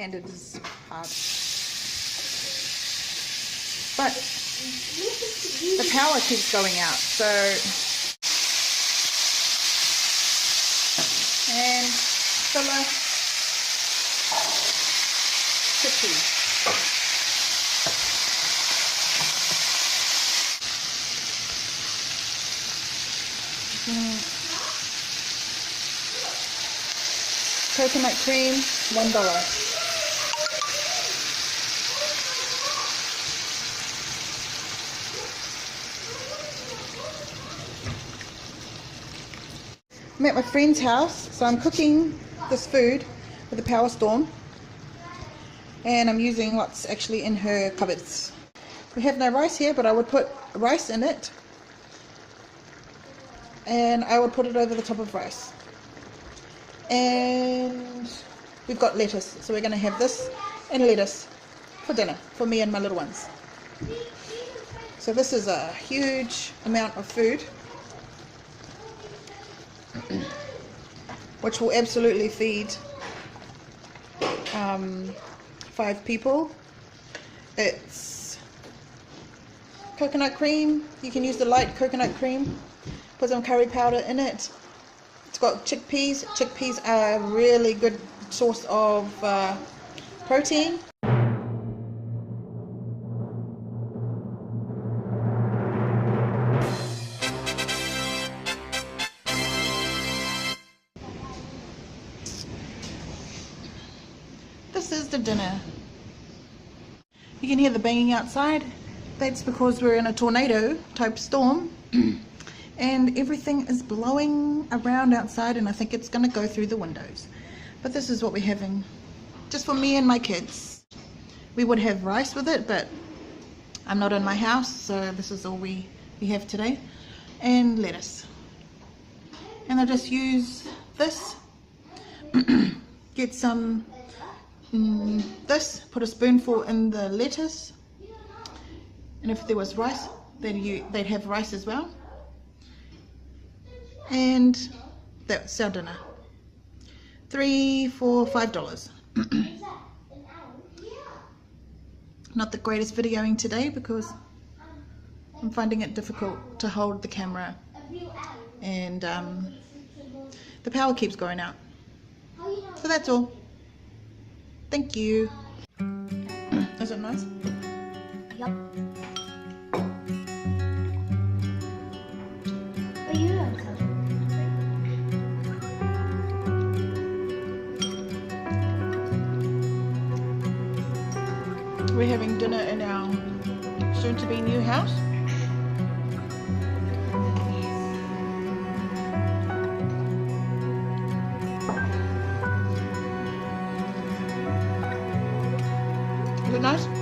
one-handed is hard. But the power keeps going out, so... And filler chickpeas. Coconut cream, $1. I'm at my friend's house, so I'm cooking this food with a power storm, and I'm using what's actually in her cupboards. We have no rice here, but I would put rice in it, and I would put it over the top of rice. And we've got lettuce, so we're going to have this and lettuce for dinner for me and my little ones. So this is a huge amount of food, which will absolutely feed 5 people. It's coconut cream. You can use the light coconut cream. Put some curry powder in it. It's got chickpeas. Chickpeas are a really good source of protein. This is the dinner. You can hear the banging outside. That's because we're in a tornado type storm and everything is blowing around outside, and I think it's going to go through the windows. But this is what we're having, just for me and my kids. We would have rice with it, but I'm not in my house, so this is all we have today. And lettuce. And I'll just use this, get some this, put a spoonful in the lettuce, and if there was rice, then they'd have rice as well. And that's our dinner. $3, $4, $5. Not the greatest videoing today because I'm finding it difficult to hold the camera, and the power keeps going out. So that's all. Thank you. Is it nice? Yep. Are you We're having dinner in our soon-to-be new house. Is it nice?